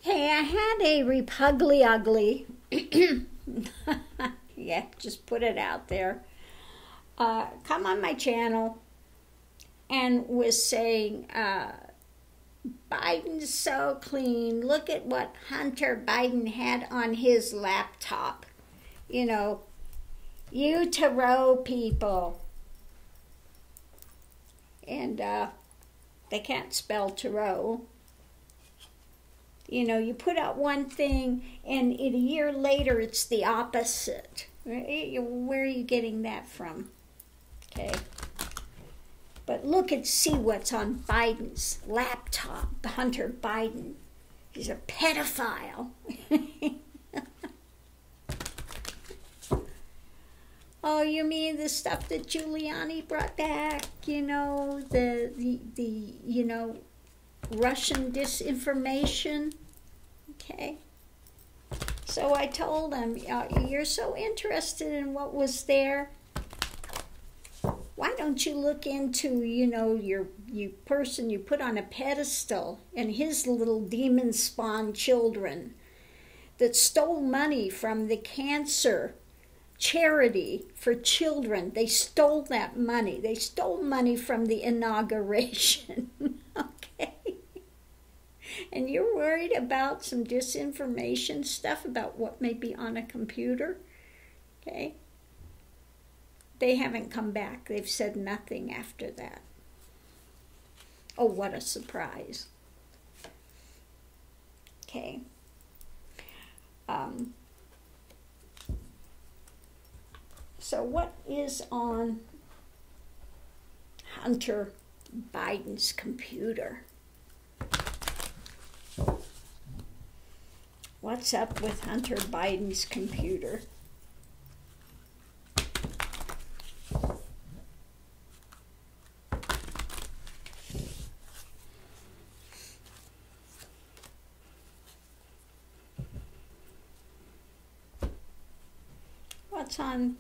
Hey, I had a repugly ugly. Yeah, just put it out there. Come on my channel and was saying, Biden's so clean. Look at what Hunter Biden had on his laptop. You know, you tarot people. And they can't spell tarot. You know, you put out one thing, and a year later, it's the opposite. Where are you getting that from? Okay. But look and see what's on Biden's laptop. Hunter Biden. He's a pedophile. Oh, you mean the stuff that Giuliani brought back? You know, the you know, Russian disinformation. Okay. So I told him, you're so interested in what was there. Why don't you look into, you know, you person you put on a pedestal and his little demon spawn children that stole money from the cancer charity for children. They stole that money. They stole money from the inauguration. Okay. And you're worried about some disinformation stuff about what may be on a computer. Okay. They haven't come back. They've said nothing after that. Oh, what a surprise. Okay. So what is on Hunter Biden's computer? What's up with Hunter Biden's computer? What's on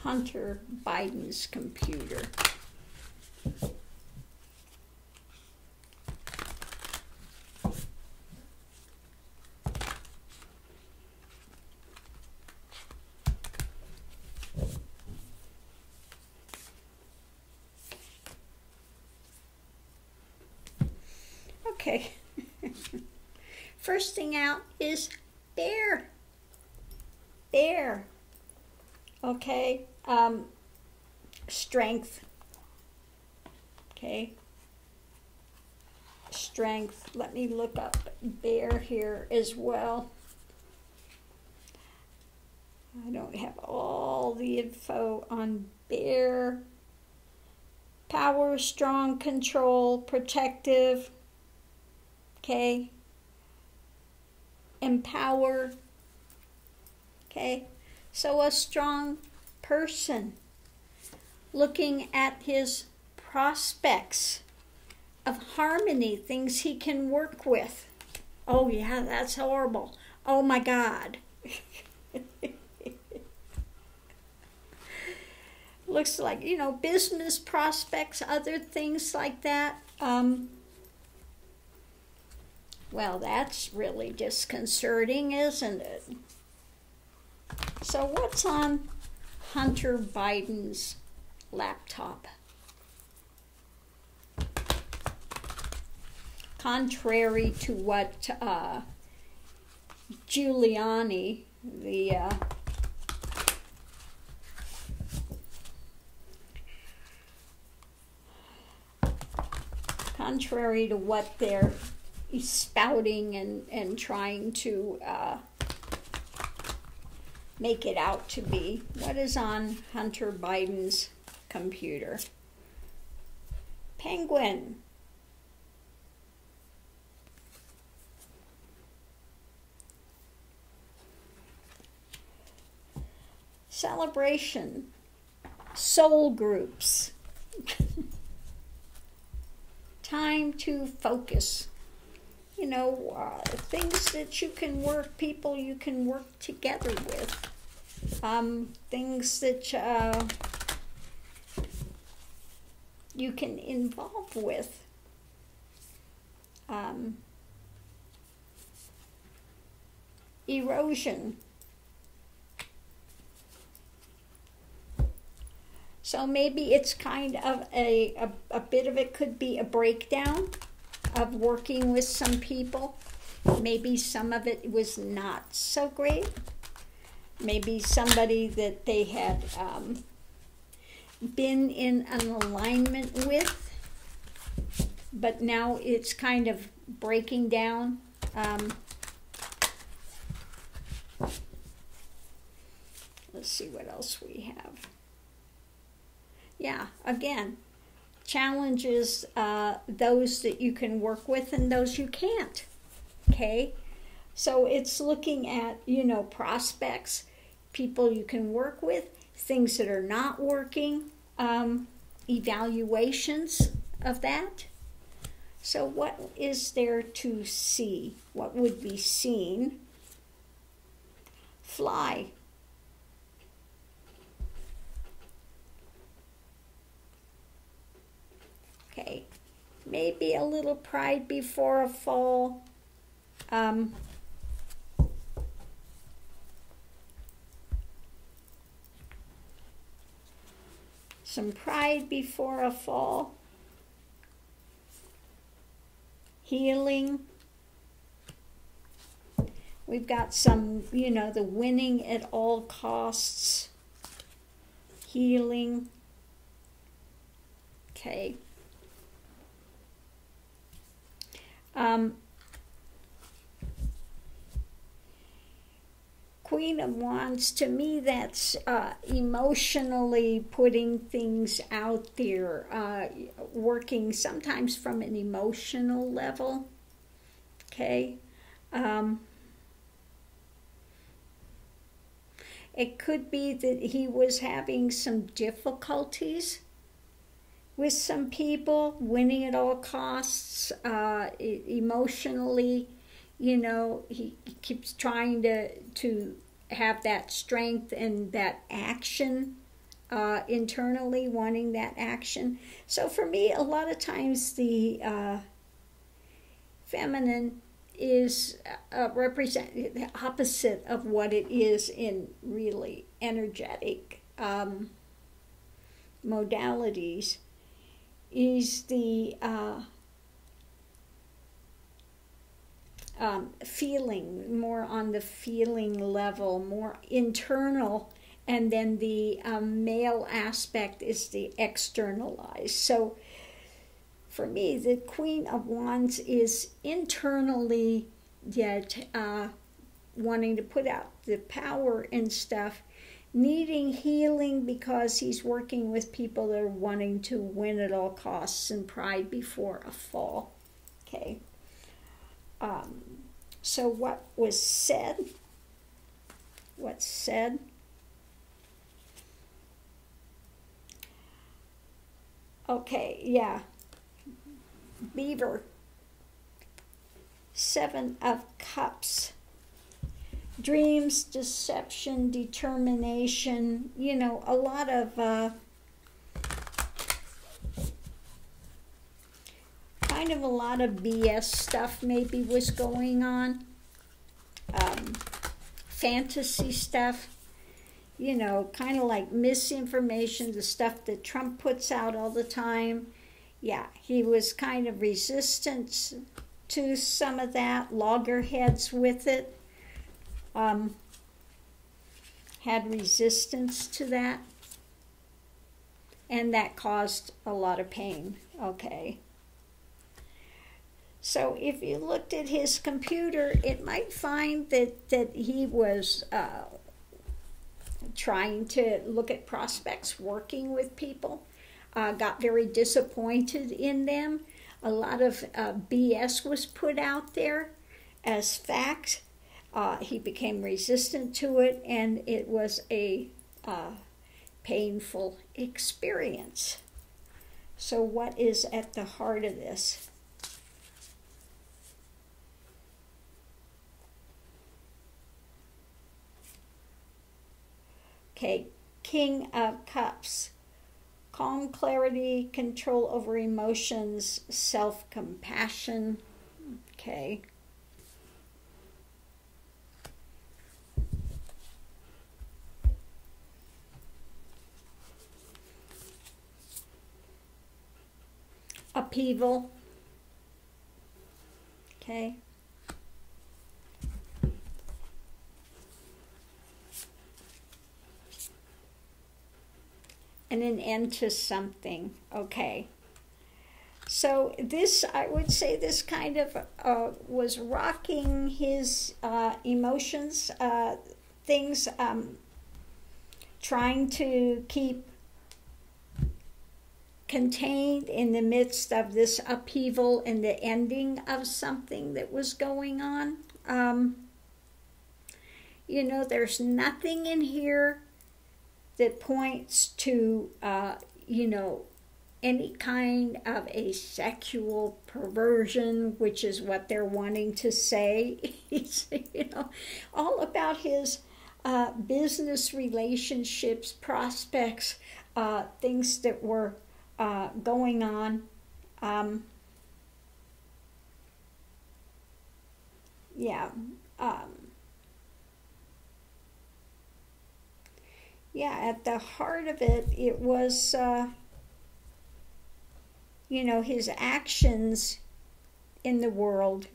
Hunter Biden's computer? Okay. First thing out is bear. Bear. Okay. Strength. Okay. Strength. Let me look up bear here as well. I don't have all the info on bear. Power, strong, control, protective. Okay. Empower. Okay. So a strong person looking at his prospects of harmony, things he can work with. Oh yeah, that's horrible. Oh my God. Looks like, you know, business prospects, other things like that. Well, that's really disconcerting, isn't it? So what's on Hunter Biden's laptop? Contrary to what Giuliani, the contrary to what they're spouting and trying to make it out to be. What is on Hunter Biden's computer? Penguin. Celebration. Soul groups. Time to focus. You know, things that you can work, people you can work together with. Things that you can involve with. erosion. So maybe it's kind of a bit of it could be a breakdown of working with some people. Maybe some of it was not so great. Maybe somebody that they had been in an alignment with, but now it's kind of breaking down. Let's see what else we have. Yeah, again, challenges, those that you can work with and those you can't. Okay, so it's looking at, you know, prospects, people you can work with, things that are not working, evaluations of that. So what is there to see? What would be seen? Fly. Okay, maybe a little pride before a fall. Some pride before a fall. Healing. We've got some, you know, the winning at all costs. Healing. Okay. Queen of Wands, to me, that's emotionally putting things out there, working sometimes from an emotional level. Okay. It could be that he was having some difficulties with some people, winning at all costs, emotionally. You know, he keeps trying to have that strength and that action internally, wanting that action. So for me, a lot of times the feminine is represent the opposite of what it is in really energetic modalities, is the feeling, more on the feeling level, more internal, and then the male aspect is the externalized. So for me, the Queen of Wands is internally yet wanting to put out the power and stuff, needing healing because he's working with people that are wanting to win at all costs and pride before a fall. Okay. So what was said? What's said? Okay, yeah. Beaver. 7 of Cups. Dreams, deception, determination, you know, a lot of kind of a lot of BS stuff maybe was going on. Fantasy stuff, you know, kind of like misinformation, the stuff that Trump puts out all the time. Yeah, he was kind of resistant to some of that, loggerheads with it. Had resistance to that, and that caused a lot of pain. Okay. So if you looked at his computer, it might find that he was trying to look at prospects, working with people, got very disappointed in them. A lot of BS was put out there as facts. He became resistant to it, and it was a painful experience. So what is at the heart of this? Okay, King of Cups. Calm, clarity, control over emotions, self-compassion. Okay. Upheaval. Okay. And an end to something. Okay. So this, I would say this kind of was rocking his emotions, things, trying to keep contained in the midst of this upheaval and the ending of something that was going on. You know, there's nothing in here that points to, you know, any kind of a sexual perversion, which is what they're wanting to say. It's, you know, all about his business relationships, prospects, things that were going on. Yeah. Yeah, at the heart of it, it was, you know, his actions in the world.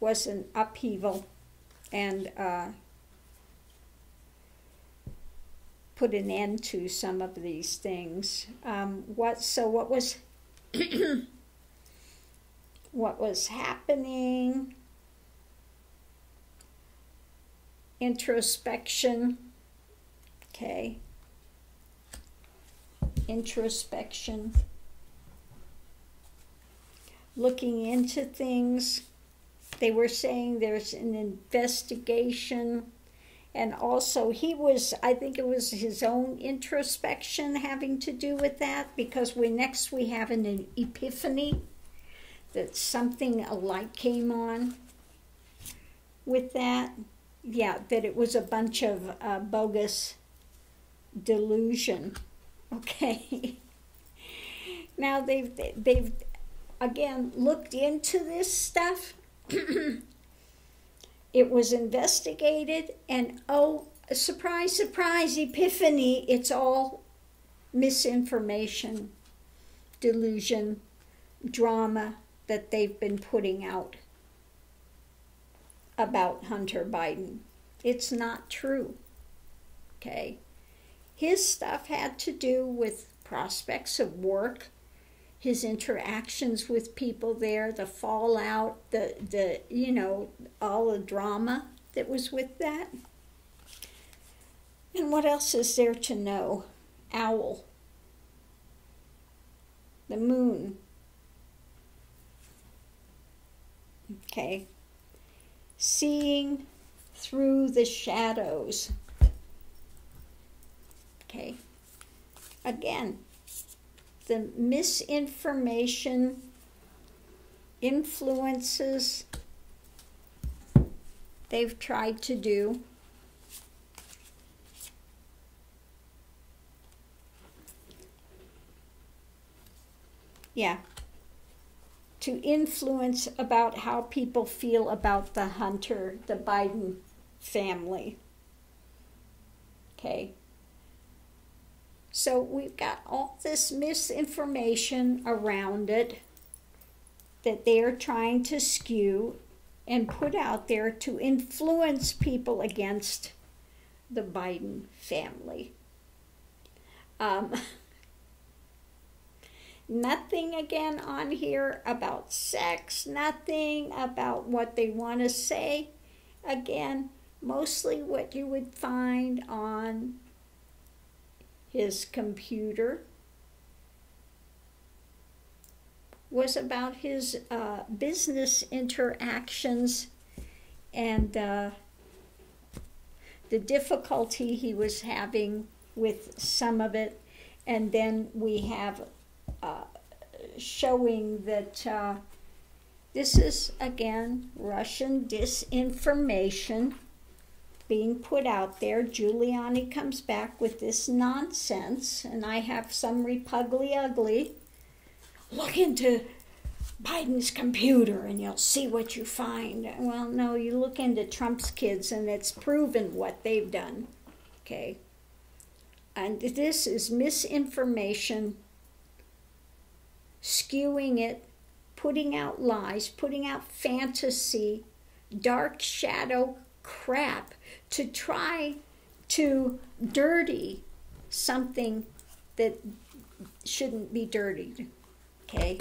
Was an upheaval and put an end to some of these things. What was what was happening? Introspection. Okay. Introspection. Looking into things. They were saying there's an investigation. And also he was, I think it was his own introspection having to do with that, because next we have an epiphany that something alike came on with that. Yeah, that it was a bunch of bogus delusion. Okay. Now they've again looked into this stuff. It was investigated, and oh, surprise, surprise, epiphany, it's all misinformation, delusion, drama that they've been putting out about Hunter Biden. It's not true. Okay. His stuff had to do with prospects of work, his interactions with people there, the fallout, the you know, all the drama that was with that. And what else is there to know? Owl. The moon. Okay. Seeing through the shadows. Okay. Again, the misinformation influences they've tried to do. Yeah. To influence about how people feel about the Biden family. Okay. So we've got all this misinformation around it that they're trying to skew and put out there to influence people against the Biden family. Nothing again on here about sex, nothing about what they want to say. Again, mostly what you would find on his computer was about his business interactions and the difficulty he was having with some of it. And then we have showing that this is, again, Russian disinformation. being put out there. Giuliani comes back with this nonsense, and I have some repugly ugly. Look into Biden's computer and you'll see what you find. Well, no, you look into Trump's kids and it's proven what they've done. Okay? And this is misinformation, skewing it, putting out lies, putting out fantasy, dark shadow crap to try to dirty something that shouldn't be dirtied. Okay?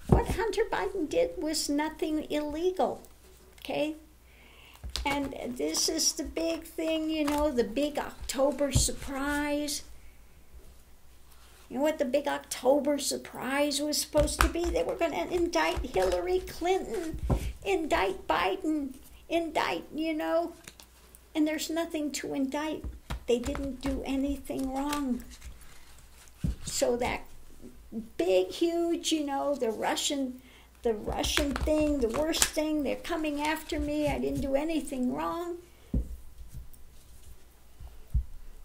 What Hunter Biden did was nothing illegal. Okay? And this is the big thing, you know, the big October surprise. You know what the big October surprise was supposed to be? They were going to indict Hillary Clinton, indict Biden, indict, you know. And there's nothing to indict. They didn't do anything wrong. So that big, huge, you know, the Russian thing, the worst thing, they're coming after me, I didn't do anything wrong.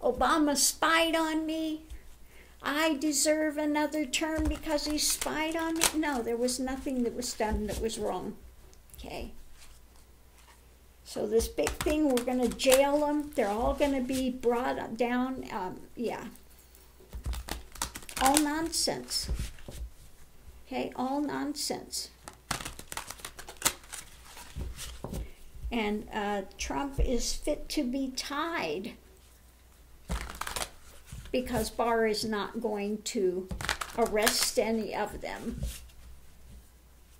Obama spied on me. I deserve another term because he spied on me. No, there was nothing that was done that was wrong. Okay. So this big thing, we're going to jail them. They're all going to be brought down. Yeah. All nonsense. Okay, all nonsense. And Trump is fit to be tied because Barr is not going to arrest any of them.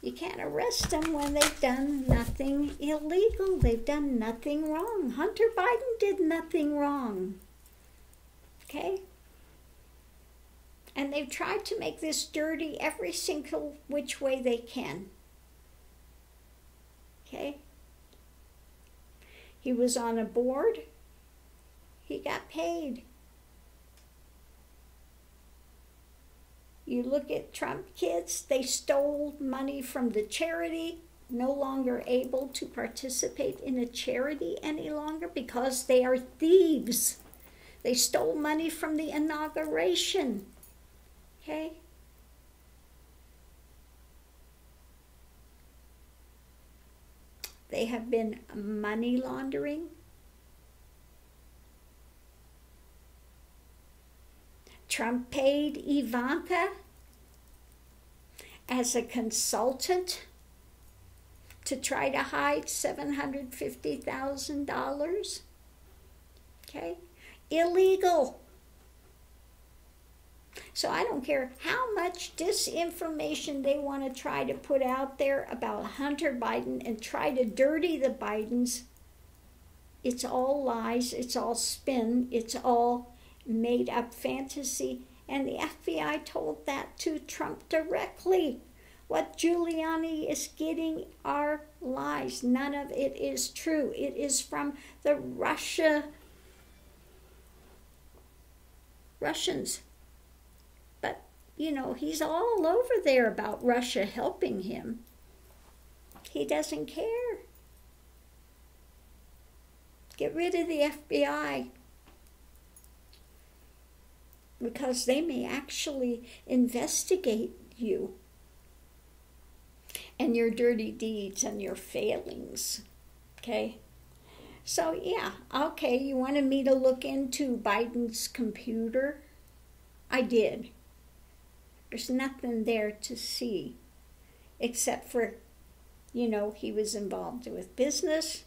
You can't arrest them when they've done nothing illegal. They've done nothing wrong. Hunter Biden did nothing wrong. Okay? And they've tried to make this dirty every single which way they can. Okay? He was on a board. He got paid. You look at Trump kids, they stole money from the charity, no longer able to participate in a charity any longer because they are thieves. They stole money from the inauguration. Okay? They have been money laundering. Trump paid Ivanka as a consultant to try to hide $750,000. Okay? Illegal. So I don't care how much disinformation they want to try to put out there about Hunter Biden and try to dirty the Bidens. It's all lies. It's all spin. It's all made up fantasy. And the FBI told that to Trump directly. What Giuliani is getting are lies. None of it is true. It is from the Russians. But, you know, he's all over there about Russia helping him. He doesn't care. Get rid of the FBI. Because they may actually investigate you and your dirty deeds and your failings. Okay? So, yeah, okay, you wanted me to look into Biden's computer? I did. There's nothing there to see except for, you know, he was involved with business,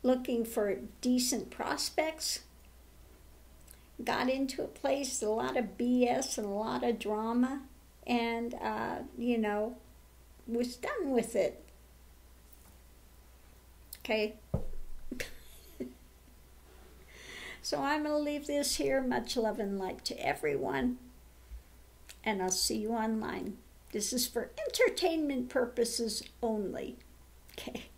looking for decent prospects, got into a place, a lot of BS and a lot of drama, and, you know, was done with it. Okay? So I'm going to leave this here. Much love and light to everyone. And I'll see you online. This is for entertainment purposes only. Okay?